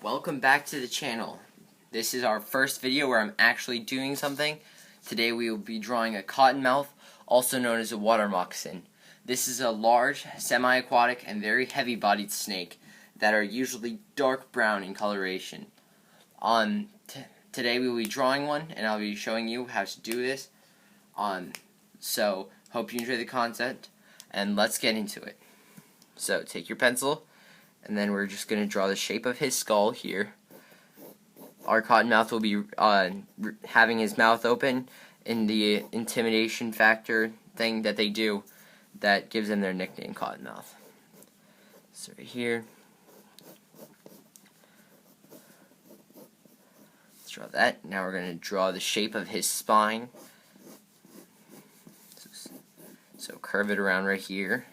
Welcome back to the channel. This is our first video where I'm actually doing something. Today we will be drawing a cottonmouth, also known as a water moccasin. This is a large, semi-aquatic, and very heavy-bodied snake that are usually dark brown in coloration. Today we will be drawing one, and I'll be showing you how to do this. So, hope you enjoy the content, and let's get into it. So, take your pencil, and then we're just going to draw the shape of his skull here. Our cottonmouth will be having his mouth open in the intimidation factor thing that they do that gives them their nickname, Cottonmouth. So right here, let's draw that. Now we're going to draw the shape of his spine. So curve it around right here.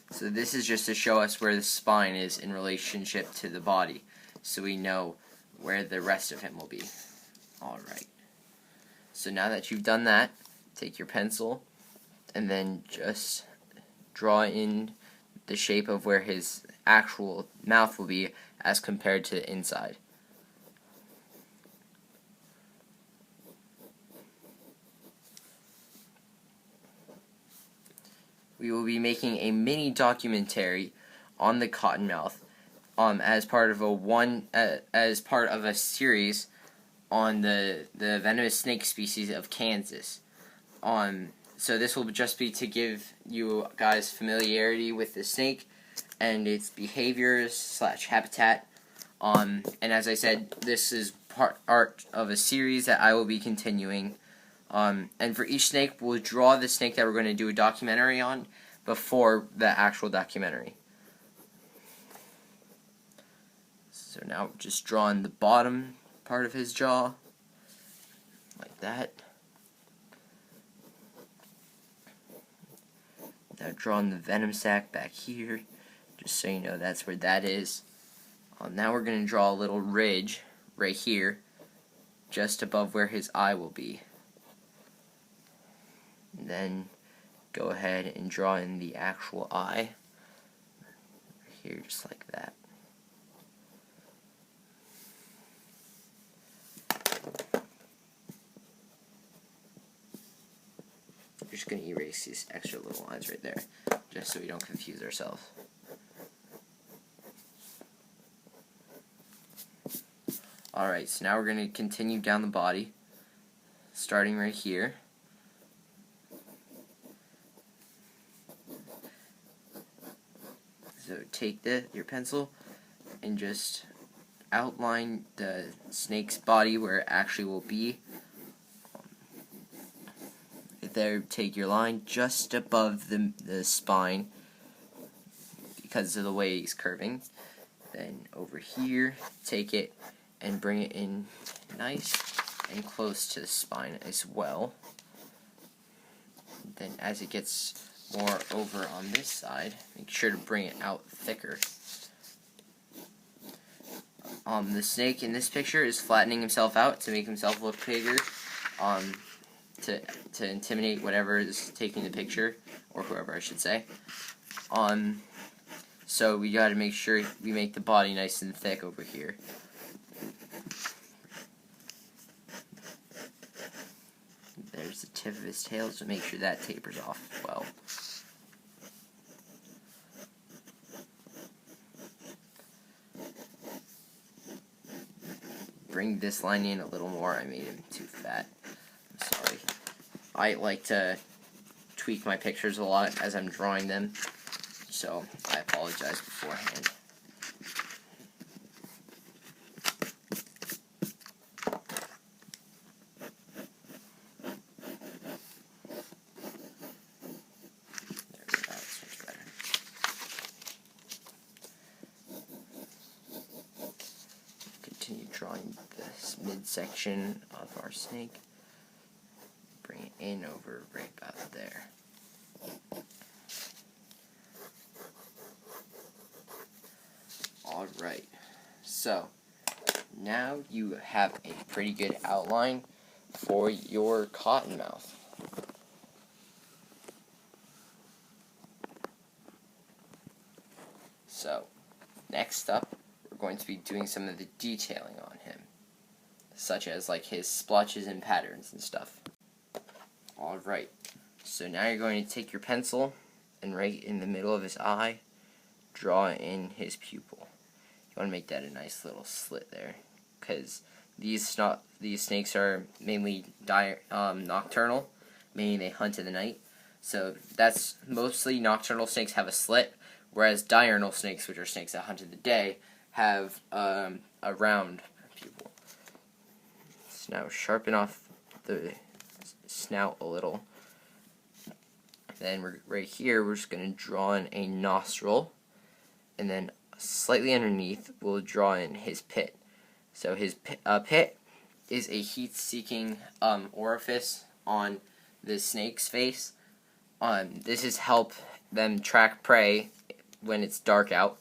So this is just to show us where the spine is in relationship to the body, so we know where the rest of him will be. Alright. So now that you've done that, take your pencil and then just draw in the shape of where his actual mouth will be as compared to the inside. We will be making a mini documentary on the cottonmouth as part of a series on the venomous snake species of Kansas. So this will just be to give you guys familiarity with the snake and its behaviors / habitat. And as I said, this is part of a series that I will be continuing. And for each snake, we'll draw the snake that we're going to do a documentary on before the actual documentary. So now just drawing the bottom part of his jaw, like that. Now drawing the venom sac back here, just so you know that's where that is. Now we're going to draw a little ridge right here, just above where his eye will be. And then go ahead and draw in the actual eye here, just like that. We're just going to erase these extra little lines right there, just so we don't confuse ourselves. Alright, so now we're going to continue down the body, starting right here. So take your pencil and just outline the snake's body where it actually will be. There, take your line just above the spine because of the way he's curving. Then over here, take it and bring it in nice and close to the spine as well. Then as it gets more over on this side, make sure to bring it out thicker. The snake in this picture is flattening himself out to make himself look bigger, to intimidate whatever is taking the picture, or whoever I should say. So we got to make sure we make the body nice and thick over here. There's the tip of his tail, so make sure that tapers off well. Bring this line in a little more. I made him too fat. I'm sorry. I like to tweak my pictures a lot as I'm drawing them, so I apologize beforehand. Continue drawing this midsection of our snake. Bring it in over right about there. So, now you have a pretty good outline for your cottonmouth. So, next up, we're going to be doing some of the detailing on him, such as like his splotches and patterns and stuff. Alright, so now you're going to take your pencil and right in the middle of his eye, draw in his pupil. You want to make that a nice little slit there, because these snakes are mainly nocturnal, meaning they hunt in the night. So that's mostly nocturnal snakes have a slit, whereas diurnal snakes, which are snakes that hunt in the day, have a round pupil. So now sharpen off the snout a little. Then right here, we're just going to draw in a nostril, and then slightly underneath, we'll draw in his pit. So his pit is a heat-seeking orifice on the snake's face. This is help them track prey when it's dark out.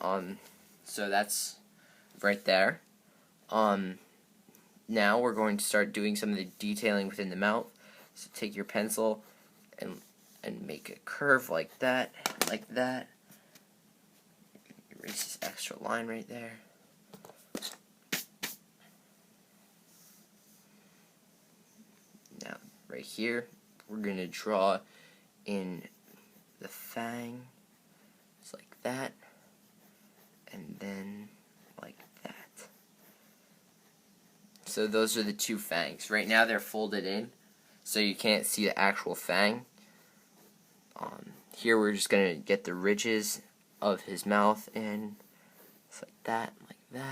So that's right there. Now we're going to start doing some of the detailing within the mouth. So take your pencil and make a curve like that, like that. Erase this extra line right there. Now, right here, we're going to draw in the fang, just like that, and then like that. So those are the two fangs. Right now they're folded in, so you can't see the actual fang. Here we're just going to get the ridges of his mouth in, just like that, and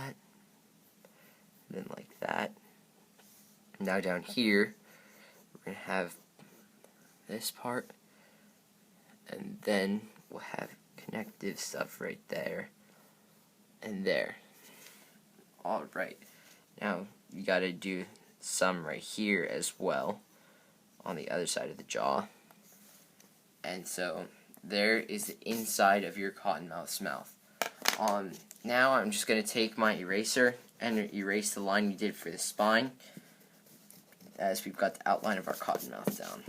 then like that. Now down here, we're going to have this part, and then we'll have connective stuff right there and there. Alright, now you gotta do some right here as well on the other side of the jaw. And so there is the inside of your cottonmouth's mouth. Now I'm just going to take my eraser and erase the line we did for the spine, as we've got the outline of our cottonmouth down.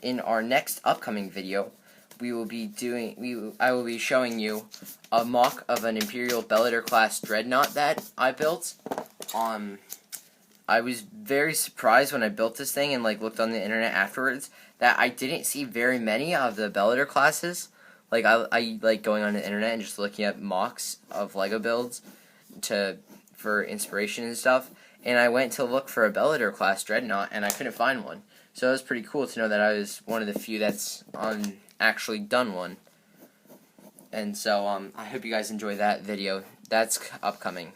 In our next upcoming video, I will be showing you a mock of an Imperial Bellator class dreadnought that I built. I was very surprised when I built this thing and looked on the internet afterwards that I didn't see very many of the Bellator classes. I like going on the internet and just looking at mocks of Lego builds for inspiration and stuff. And I went to look for a Bellator class dreadnought and I couldn't find one. So it was pretty cool to know that I was one of the few that's actually done one. And so I hope you guys enjoy that video. That's upcoming.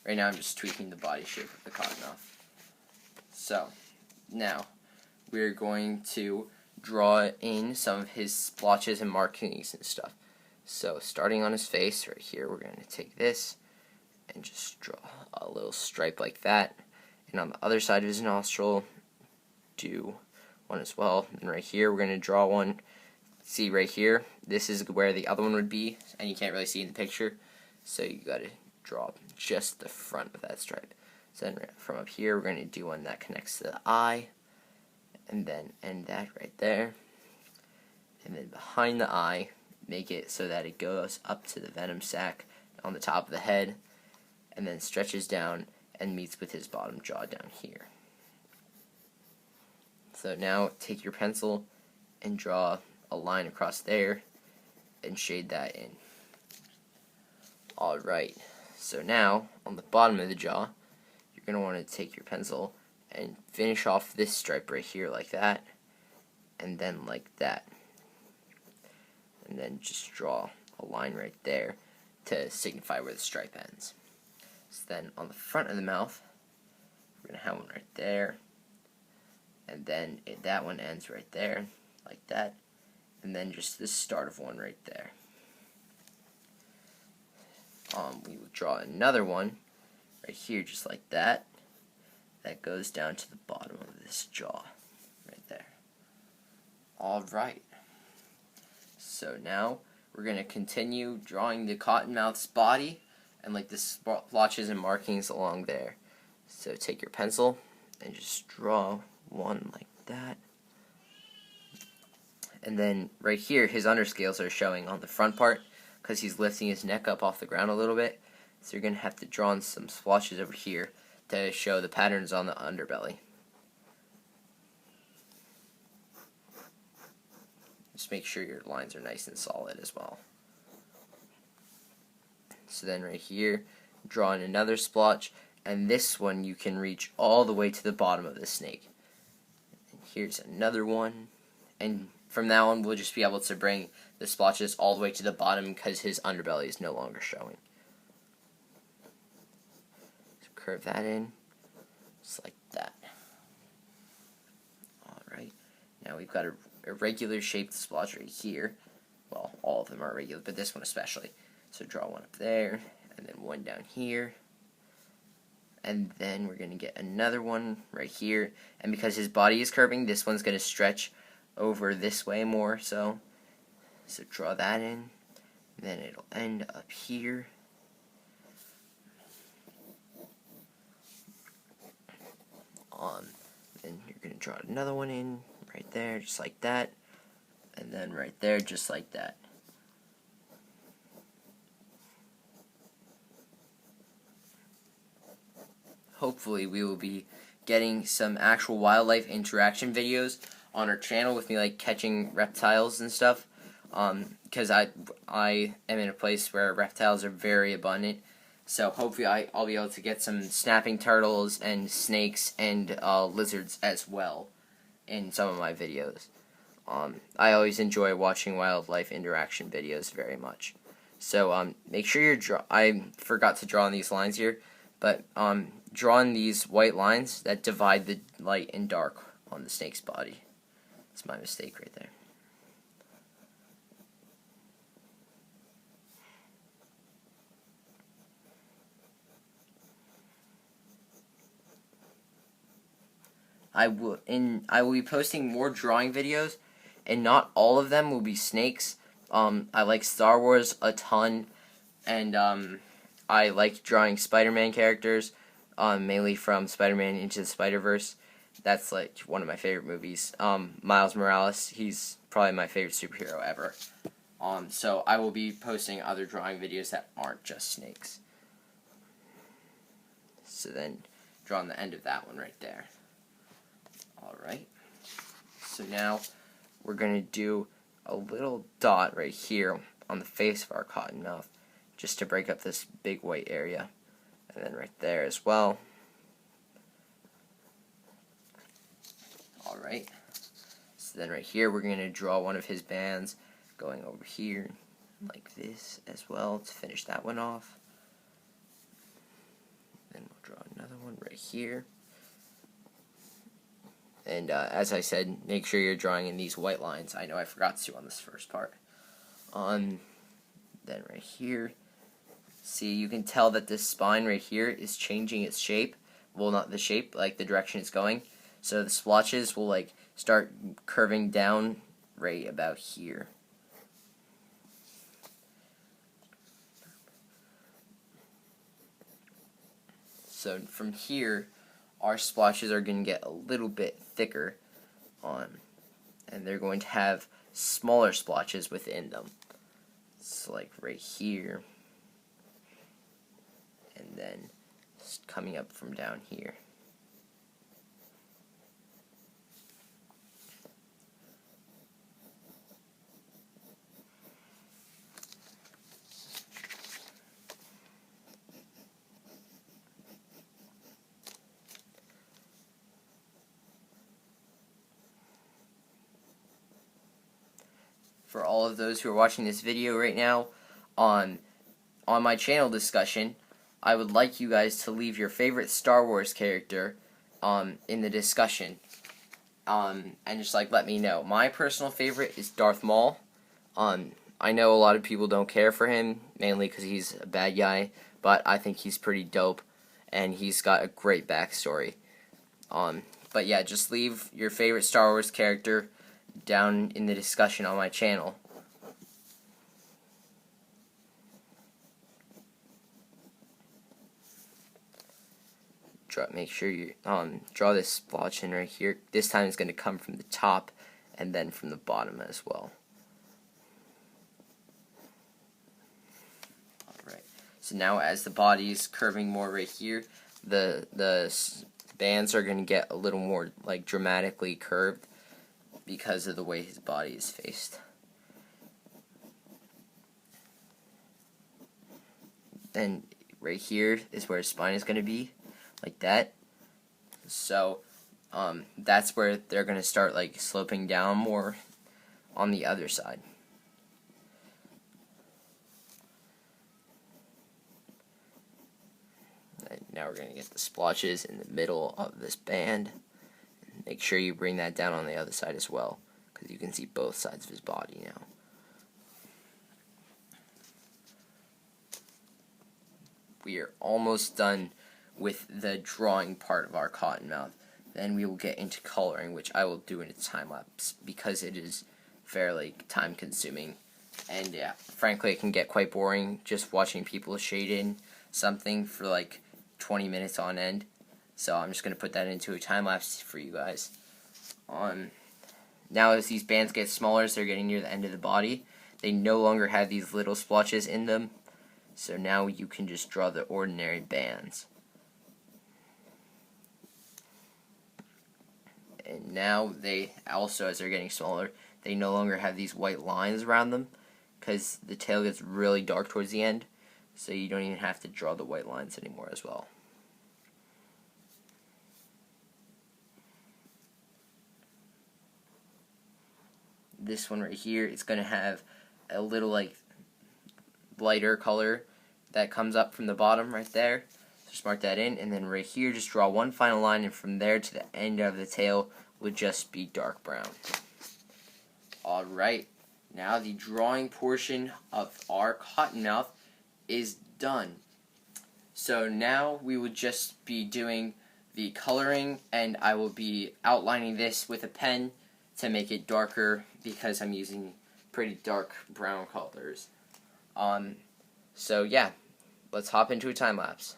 Right now I'm just tweaking the body shape of the cottonmouth. So now we're going to draw in some of his splotches and markings and stuff. So starting on his face right here, we're going to take this and just draw a little stripe like that. And on the other side of his nostril, do one as well. And right here, we're going to draw one. See right here, this is where the other one would be, and you can't really see in the picture. So you got to draw just the front of that stripe. So then from up here, we're going to do one that connects to the eye, and then end that right there. And then behind the eye, make it so that it goes up to the venom sac on the top of the head, and then stretches down and meets with his bottom jaw down here. So now take your pencil and draw a line across there and shade that in. Alright, so now on the bottom of the jaw, you're going to want to take your pencil and finish off this stripe right here like that, and then like that. And then just draw a line right there to signify where the stripe ends. So then on the front of the mouth, we're going to have one right there, and then that one ends right there, like that, and then just the start of one right there. We will draw another one right here, just like that. That goes down to the bottom of this jaw, right there. Alright, so now we're going to continue drawing the Cottonmouth's body and like the splotches and markings along there. So take your pencil and just draw one like that. And then right here, his underscales are showing on the front part because he's lifting his neck up off the ground a little bit. So you're going to have to draw in some splotches over here to show the patterns on the underbelly. Just make sure your lines are nice and solid as well. So then right here, draw in another splotch, and this one you can reach all the way to the bottom of the snake. And here's another one, and from now on we'll just be able to bring the splotches all the way to the bottom because his underbelly is no longer showing. So curve that in, just like that. Alright, now we've got a regular shaped splotch right here. Well, all of them are regular, but this one especially. So draw one up there, and then one down here. And then we're going to get another one right here. And because his body is curving, this one's going to stretch over this way more. So draw that in. Then it'll end up here. Then you're going to draw another one in right there, just like that. And then right there, just like that. Hopefully we will be getting some actual wildlife interaction videos on our channel with me like catching reptiles and stuff, because I am in a place where reptiles are very abundant, so hopefully I'll be able to get some snapping turtles and snakes and lizards as well in some of my videos. I always enjoy watching wildlife interaction videos very much. So make sure I forgot to draw on these lines here, but draw in these white lines that divide the light and dark on the snake's body. That's my mistake right there. I will be posting more drawing videos, and not all of them will be snakes. I like Star Wars a ton, and I like drawing Spider-Man characters, mainly from Spider-Man Into the Spider-Verse. That's like one of my favorite movies. Miles Morales, he's probably my favorite superhero ever. So I will be posting other drawing videos that aren't just snakes. So then draw on the end of that one right there. Alright. So now we're going to do a little dot right here on the face of our Cottonmouth, just to break up this big white area. And then right there as well. Alright. So then right here we're going to draw one of his bands going over here like this as well to finish that one off. Then we'll draw another one right here. And as I said, make sure you're drawing in these white lines. I know I forgot to on this first part. Then right here, see, you can tell that this spine right here is changing its shape. Well, not the shape, like the direction it's going. So the splotches will like start curving down right about here. So from here, our splotches are going to get a little bit thicker and they're going to have smaller splotches within them. So like right here, and then just coming up from down here. For all of those who are watching this video right now, on my channel discussion, I would like you guys to leave your favorite Star Wars character in the discussion, and just like let me know. My personal favorite is Darth Maul. I know a lot of people don't care for him, mainly because he's a bad guy, but I think he's pretty dope, and he's got a great backstory. But yeah, just leave your favorite Star Wars character down in the discussion on my channel. Make sure you draw this splotch in right here. This time it's going to come from the top and then from the bottom as well. Alright, so now as the body is curving more right here, the bands are going to get a little more like dramatically curved because of the way his body is faced. Then right here is where his spine is going to be, like that. So that's where they're going to start like sloping down more on the other side. And now we're going to get the splotches in the middle of this band. Make sure you bring that down on the other side as well, because you can see both sides of his body now. We are almost done with the drawing part of our Cottonmouth. Then we will get into coloring, which I will do in a time lapse because it is fairly time consuming. And yeah, frankly it can get quite boring just watching people shade in something for like 20 minutes on end. So I'm just going to put that into a time lapse for you guys. Now as these bands get smaller, as they're getting near the end of the body, they no longer have these little splotches in them. So now you can just draw the ordinary bands. And now they also, as they're getting smaller, they no longer have these white lines around them because the tail gets really dark towards the end, so you don't even have to draw the white lines anymore as well. This one right here, it's going to have a little like lighter color that comes up from the bottom right there. Just mark that in, and then right here just draw one final line, and from there to the end of the tail would just be dark brown. Alright, now the drawing portion of our Cottonmouth is done. So now we would just be doing the coloring, and I will be outlining this with a pen to make it darker because I'm using pretty dark brown colors. So yeah, let's hop into a time lapse.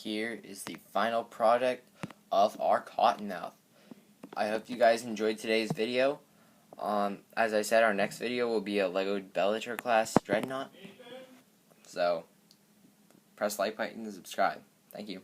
Here is the final product of our Cottonmouth. I hope you guys enjoyed today's video. As I said, our next video will be a LEGO Bellator class Dreadnought. So, press like button and subscribe. Thank you.